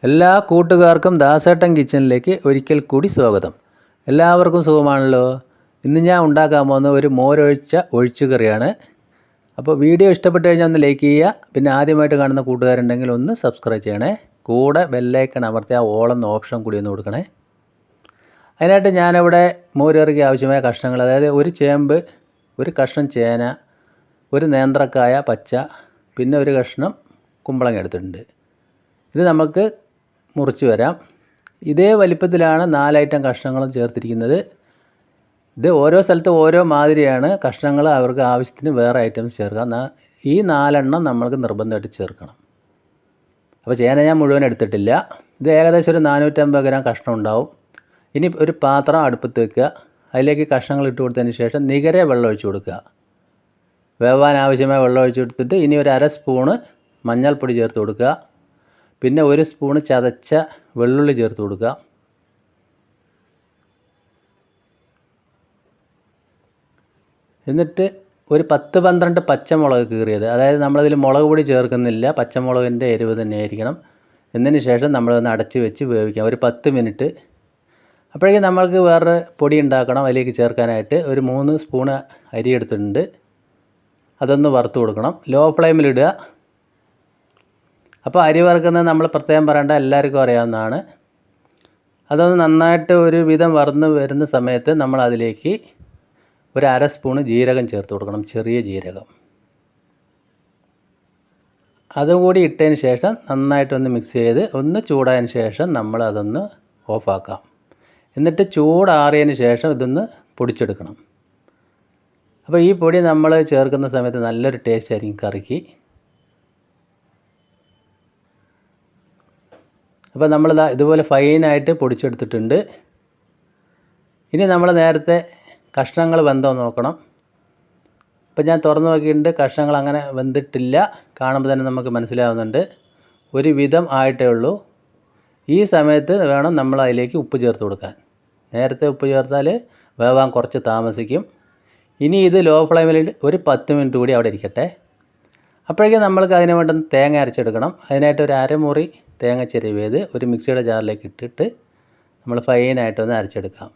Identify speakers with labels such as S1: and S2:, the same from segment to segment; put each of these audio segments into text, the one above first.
S1: എല്ലാ കൂട്ടുകാർക്കും ദാസേട്ടൻ കിച്ചണിലേക്ക് ഒരിക്കൽ കൂടി സ്വാഗതം. എല്ലാവർക്കും സുഖമാണല്ലോ. ഇന്ന് ഞാൻ ഉണ്ടാക്കാൻ പോകുന്ന ഒരു മോരൊഴിച്ച ഒഴിച്ചുകറിയാണ്. അപ്പോൾ വീഡിയോ ഇഷ്ടപ്പെട്ട് കഴിഞ്ഞാൽ ഒന്ന് ലൈക്ക് ചെയ്യുക. പിന്നെ ആദ്യമായിട്ട് കാണുന്ന കൂട്ടുകാരുണ്ടെങ്കിൽ ഒന്ന് സബ്സ്ക്രൈബ് ചെയ്യണേ. കൂടെ ബെല്ലൈക്കൺ അമർത്തി ആ ഓൾ എന്ന ഓപ്ഷൻ കൂടി ഒന്ന് കൊടുക്കണേ. അതിനായിട്ട് ഞാനിവിടെ മോരുകറിക്ക് ആവശ്യമായ കഷ്ണങ്ങൾ, അതായത് ഒരു ചേമ്പ്, ഒരു കഷ്ണം ചേന, ഒരു നേന്ത്രക്കായ പച്ച, പിന്നെ ഒരു കഷ്ണം കുമ്പളങ്ങ എടുത്തിട്ടുണ്ട്. ഇത് നമുക്ക് മുറിച്ച് വരാം. ഇതേ വലിപ്പത്തിലാണ് 4 ഐറ്റം കഷ്ണങ്ങളും ചേർത്തിരിക്കുന്നത്. ഇത് ഓരോ സ്ഥലത്ത് ഓരോ മാതിരിയാണ്. കഷ്ണങ്ങൾ അവർക്ക് ആവശ്യത്തിന് വേറെ ഐറ്റംസ് ചേർക്കാം. ഈ 4 എണ്ണം നമ്മൾക്ക് നിർബന്ധമായിട്ട് ചേർക്കണം. അപ്പോൾ ചേന ഞാൻ മുഴുവൻ എടുത്തിട്ടില്ല. ഇത് ഏകദേശം ഒരു 450 ഗ്രാം കഷ്ണം ഉണ്ടാവും. ഇനി ഒരു പാത്രം അടുപ്പത്ത് വെക്കുക. അതിലേക്ക് കഷ്ണങ്ങൾ ഇട്ട് കൊടുത്തതിന് ശേഷം നികരെ വെള്ളം ഒഴിച്ച് കൊടുക്കുക. വേവാൻ ആവശ്യമായ വെള്ളം ഒഴിച്ച് കൊടുത്തിട്ട് ഇനി ഒരു 1/2 സ്പൂണ് മഞ്ഞൾപ്പൊടി ചേർത്ത് കൊടുക്കുക. പിന്നെ 1 സ്പൂണ് ചതച്ച വെള്ളുള്ളി ചേർത്ത് കൊടുക്കുക. എന്നിട്ട് ഒരു 10-12 പച്ചമുളക് കീറിയത്, അതായത് നമ്മളതിൽ മുളക് പൊടി ചേർക്കുന്നില്ല, പച്ചമുളകിൻ്റെ എരിവ് തന്നെ ആയിരിക്കണം. എന്നതിന് ശേഷം നമ്മളൊന്ന് അടച്ച് വെച്ച് വേവിക്കാം ഒരു 10 മിനിറ്റ്. അപ്പോഴേക്കും നമ്മൾക്ക് വേറെ പൊടി ഉണ്ടാക്കണം. അതിലേക്ക് ചേർക്കാനായിട്ട് ഒരു 3 സ്പൂണ് അരി എടുത്തിട്ടുണ്ട്. അതൊന്ന് വറുത്ത് കൊടുക്കണം. ലോ ഫ്ലെയിമിലിടുക. അപ്പോൾ അരി വറുക്കുന്നത് നമ്മൾ പ്രത്യേകം പറയേണ്ട, എല്ലാവർക്കും അറിയാവുന്നതാണ്. അതൊന്ന് നന്നായിട്ട് ഒരു വിധം വറന്ന് വരുന്ന സമയത്ത് നമ്മൾ അതിലേക്ക് ഒരു 1/2 സ്പൂണ് ജീരകം ചേർത്ത് കൊടുക്കണം, ചെറിയ ജീരകം. അതും കൂടി ഇട്ടതിന് ശേഷം നന്നായിട്ടൊന്ന് മിക്സ് ചെയ്ത് ഒന്ന് ചൂടായതിന് ശേഷം നമ്മൾ അതൊന്ന് ഓഫാക്കാം. എന്നിട്ട് ചൂടാറിയതിന് ശേഷം ഇതൊന്ന് പൊടിച്ചെടുക്കണം. അപ്പോൾ ഈ പൊടി നമ്മൾ ചേർക്കുന്ന സമയത്ത് നല്ലൊരു ടേസ്റ്റ് ആയിരിക്കും കറിക്ക്. അപ്പോൾ നമ്മളിതാ ഇതുപോലെ ഫൈനായിട്ട് പൊടിച്ചെടുത്തിട്ടുണ്ട്. ഇനി നമ്മൾ നേരത്തെ കഷ്ണങ്ങൾ വെന്തോ നോക്കണം. അപ്പോൾ ഞാൻ തുറന്ന് നോക്കിയിട്ടുണ്ട്. കഷ്ണങ്ങൾ അങ്ങനെ വെന്തിട്ടില്ല. കാണുമ്പോൾ തന്നെ നമുക്ക് മനസ്സിലാവുന്നുണ്ട്. ഒരു വിധം ആയിട്ടേ ഉള്ളൂ. ഈ സമയത്ത് വേണം നമ്മൾ അതിലേക്ക് ഉപ്പ് ചേർത്ത് കൊടുക്കാൻ. നേരത്തെ ഉപ്പ് ചേർത്താൽ വേവാൻ കുറച്ച് താമസിക്കും. ഇനി ഇത് ലോ ഫ്ലെയിമിൽ ഒരു 10 മിനിറ്റ് കൂടി അവിടെ ഇരിക്കട്ടെ. അപ്പോഴേക്കും നമ്മൾക്ക് അതിന് വേണ്ട തേങ്ങ അരച്ചെടുക്കണം. അതിനായിട്ട് ഒരു അരമുറി തേങ്ങ ചിരവിയത് ഒരു മിക്സിയുടെ ജാറിലേക്ക് ഇട്ടിട്ട് നമ്മൾ ഫൈനായിട്ടൊന്ന് അരച്ചെടുക്കാം.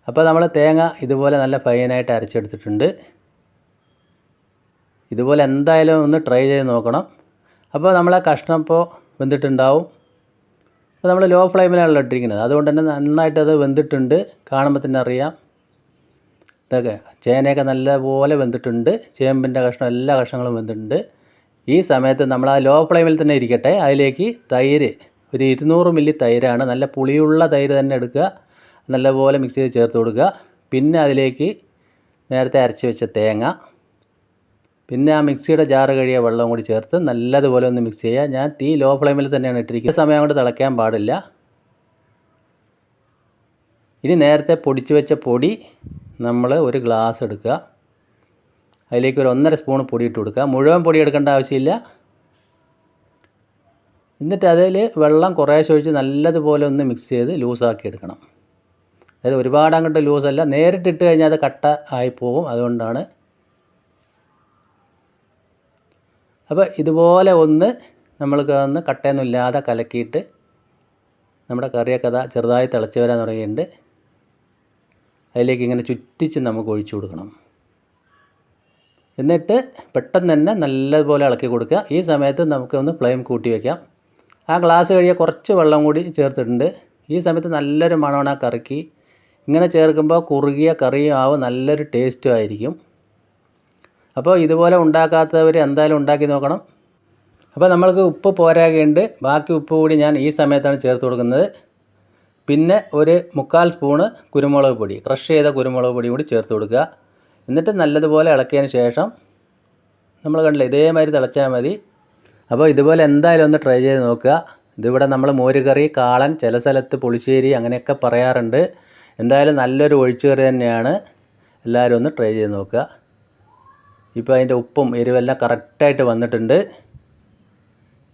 S1: അപ്പോൾ നമ്മൾ തേങ്ങ ഇതുപോലെ നല്ല ഫൈനായിട്ട് അരച്ചെടുത്തിട്ടുണ്ട്. ഇതുപോലെ എന്തായാലും ഒന്ന് ട്രൈ ചെയ്ത് നോക്കണം. അപ്പോൾ നമ്മളെ കഷ്ണം ഇപ്പോൾ വെന്തിട്ടുണ്ടാവും. അപ്പോൾ നമ്മൾ ലോ ഫ്ലെയിമിലാണല്ലോ ഇട്ടിരിക്കുന്നത്, അതുകൊണ്ട് തന്നെ നന്നായിട്ടത് വെന്തിട്ടുണ്ട്. കാണുമ്പോൾ തന്നെ അറിയാം. ഇതൊക്കെ ചേനയൊക്കെ നല്ലപോലെ വെന്തിട്ടുണ്ട്. ചേമ്പിൻ്റെ കഷ്ണം, എല്ലാ കഷ്ണങ്ങളും വെന്തിട്ടുണ്ട്. ഈ സമയത്ത് നമ്മൾ ആ ലോ ഫ്ലെയിമിൽ തന്നെ ഇരിക്കട്ടെ. അതിലേക്ക് തൈര്, ഒരു 200 മില്ലി തൈരാണ്, നല്ല പുളിയുള്ള തൈര് തന്നെ എടുക്കുക. നല്ലപോലെ മിക്സ് ചെയ്ത് ചേർത്ത് കൊടുക്കുക. പിന്നെ അതിലേക്ക് നേരത്തെ അരച്ച് വെച്ച തേങ്ങ, പിന്നെ ആ മിക്സിയുടെ ജാറ് കഴിയ വെള്ളം കൂടി ചേർത്ത് നല്ലതുപോലെ ഒന്ന് മിക്സ് ചെയ്യുക. ഞാൻ തീ ലോ ഫ്ലെയിമിൽ തന്നെയാണ് ഇട്ടിരിക്കുന്നത്. സമയം കൊണ്ട് തിളയ്ക്കാൻ പാടില്ല. ഇനി നേരത്തെ പൊടിച്ച് വെച്ച പൊടി നമ്മൾ ഒരു ഗ്ലാസ് എടുക്കുക. അതിലേക്ക് ഒരു 1.5 സ്പൂൺ പൊടി ഇട്ട് കൊടുക്കുക. മുഴുവൻ പൊടി എടുക്കേണ്ട ആവശ്യമില്ല. എന്നിട്ട് അതിൽ വെള്ളം കുറേശ്ശെ ഒഴിച്ച് നല്ലതുപോലെ ഒന്ന് മിക്സ് ചെയ്ത് ലൂസാക്കി എടുക്കണം. അതായത് ഒരുപാട് അങ്ങോട്ട് ലൂസല്ല, നേരിട്ടിട്ട് കഴിഞ്ഞാൽ അത് കട്ട ആയിപ്പോകും. അതുകൊണ്ടാണ്. അപ്പോൾ ഇതുപോലെ നമ്മൾക്ക് ഒന്ന് കട്ടയൊന്നും ഇല്ലാതെ കലക്കിയിട്ട് നമ്മുടെ കറിയൊക്കെ ചെറുതായി തിളച്ച് വരാൻ തുടങ്ങിയിട്ടുണ്ട്. അതിലേക്ക് ഇങ്ങനെ ചുറ്റിച്ച് നമുക്ക് ഒഴിച്ചു കൊടുക്കണം. എന്നിട്ട് പെട്ടെന്ന് തന്നെ നല്ലതുപോലെ ഇളക്കി കൊടുക്കുക. ഈ സമയത്ത് നമുക്കൊന്ന് ഫ്ലെയിം കൂട്ടി വയ്ക്കാം. ആ ഗ്ലാസ് കഴിയ കുറച്ച് വെള്ളം കൂടി ചേർത്തിട്ടുണ്ട്. ഈ സമയത്ത് നല്ലൊരു മണമാണ് ആ കറിക്ക്. ഇങ്ങനെ ചേർക്കുമ്പോൾ കുറുകിയ കറിയും ആവും, നല്ലൊരു ടേസ്റ്റും ആയിരിക്കും. അപ്പോൾ ഇതുപോലെ ഉണ്ടാക്കാത്തവർ എന്തായാലും ഉണ്ടാക്കി നോക്കണം. അപ്പോൾ നമ്മൾക്ക് ഉപ്പ് പോരാകുണ്ട്. ബാക്കി ഉപ്പ് കൂടി ഞാൻ ഈ സമയത്താണ് ചേർത്ത് കൊടുക്കുന്നത്. പിന്നെ ഒരു 3/4 സ്പൂണ് കുരുമുളക് പൊടി, ക്രഷ് ചെയ്ത കുരുമുളക് പൊടി കൂടി ചേർത്ത് കൊടുക്കുക. എന്നിട്ട് നല്ലതുപോലെ ഇളക്കിയതിന് ശേഷം നമ്മൾ കണ്ടില്ല, ഇതേമാതിരി തിളച്ചാൽ മതി. അപ്പോൾ ഇതുപോലെ എന്തായാലും ഒന്ന് ട്രൈ ചെയ്ത് നോക്കുക. ഇതിവിടെ നമ്മൾ മോരുകറി, കാളൻ, ചില സ്ഥലത്ത് പുളിശ്ശേരി അങ്ങനെയൊക്കെ പറയാറുണ്ട്. എന്തായാലും നല്ലൊരു ഒഴിച്ചുകറി തന്നെയാണ്. എല്ലാവരും ഒന്ന് ട്രൈ ചെയ്ത് നോക്കുക. ഇപ്പോൾ അതിൻ്റെ ഉപ്പും എരിവെല്ലാം കറക്റ്റായിട്ട് വന്നിട്ടുണ്ട്.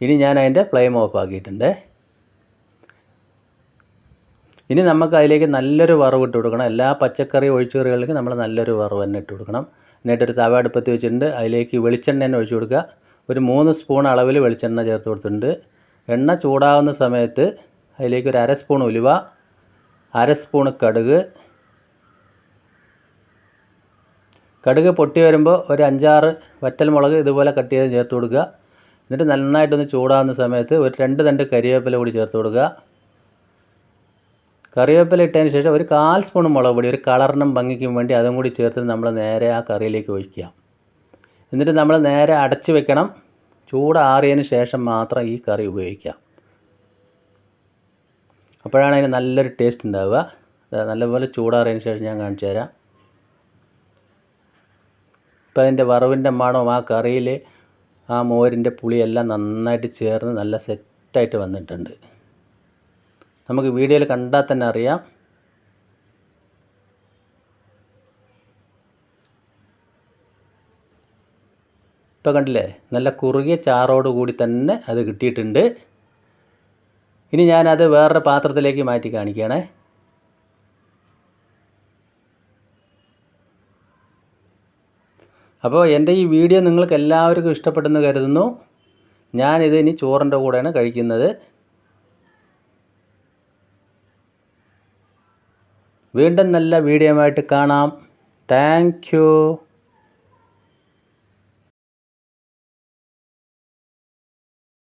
S1: ഇനി ഞാൻ അതിൻ്റെ ഫ്ലെയിം ഓഫ് ആക്കിയിട്ടുണ്ട്. ഇനി നമുക്ക് അതിലേക്ക് നല്ലൊരു വറവ് ഇട്ട് കൊടുക്കണം. എല്ലാ പച്ചക്കറി ഒഴിച്ചുകറികൾക്ക് നമ്മൾ നല്ലൊരു വറവ് തന്നെ ഇട്ട് കൊടുക്കണം. എന്നിട്ടൊരു തവ അടുപ്പത്ത് വെച്ചിട്ടുണ്ട്. അതിലേക്ക് വെളിച്ചെണ്ണ തന്നെ ഒഴിച്ചു കൊടുക്കുക. ഒരു 3 സ്പൂൺ അളവിൽ വെളിച്ചെണ്ണ ചേർത്ത് കൊടുത്തിട്ടുണ്ട്. എണ്ണ ചൂടാവുന്ന സമയത്ത് അതിലേക്ക് ഒരു 1/2 സ്പൂൺ ഉലുവ, 1/2 സ്പൂൺ കടുക് പൊട്ടി വരുമ്പോൾ ഒരു 5-6 വറ്റൽമുളക് ഇതുപോലെ കട്ട് ചെയ്ത് ചേർത്ത് കൊടുക്കുക. എന്നിട്ട് നന്നായിട്ടൊന്ന് ചൂടാവുന്ന സമയത്ത് ഒരു 2 തണ്ട് കരിവേപ്പില കൂടി ചേർത്ത് കൊടുക്കുക. കറിവേപ്പില ഇട്ടതിന് ശേഷം ഒരു 1/4 സ്പൂൺ മുളക് പൊടി, ഒരു കളറിനും ഭംഗിക്കും വേണ്ടി അതും കൂടി ചേർത്ത് നമ്മൾ നേരെ ആ കറിയിലേക്ക് ഒഴിക്കുക. എന്നിട്ട് നമ്മൾ നേരെ അടച്ച് വെക്കണം. ചൂടാറിയതിന് ശേഷം മാത്രം ഈ കറി ഉപയോഗിക്കാം. അപ്പോഴാണ് അതിന് നല്ലൊരു ടേസ്റ്റ് ഉണ്ടാവുക. നല്ലപോലെ ചൂടാറിയതിന് ശേഷം ഞാൻ കാണിച്ചു തരാം. ഇപ്പം അതിൻ്റെ വറവിൻ്റെ മണവും ആ കറിയിൽ ആ മോരിൻ്റെ പുളിയെല്ലാം നന്നായിട്ട് ചേർന്ന് നല്ല സെറ്റായിട്ട് വന്നിട്ടുണ്ട്. നമുക്ക് വീഡിയോയിൽ കണ്ടാൽ തന്നെ അറിയാം. ഇപ്പോൾ കണ്ടില്ലേ, നല്ല കുറുകിയ ചാറോട് കൂടി തന്നെ അത് കിട്ടിയിട്ടുണ്ട്. ഇനി ഞാനത് വേറൊരു പാത്രത്തിലേക്ക് മാറ്റി കാണിക്കുകയാണേ. അപ്പോൾ എൻ്റെ ഈ വീഡിയോ നിങ്ങൾക്ക് എല്ലാവർക്കും ഇഷ്ടപ്പെട്ടെന്ന് കരുതുന്നു. ഞാനിത് ഇനി ചോറിൻ്റെ കൂടെയാണ് കഴിക്കുന്നത്. വീണ്ടും നല്ല വീഡിയോ ആയിട്ട് കാണാം. Thank you.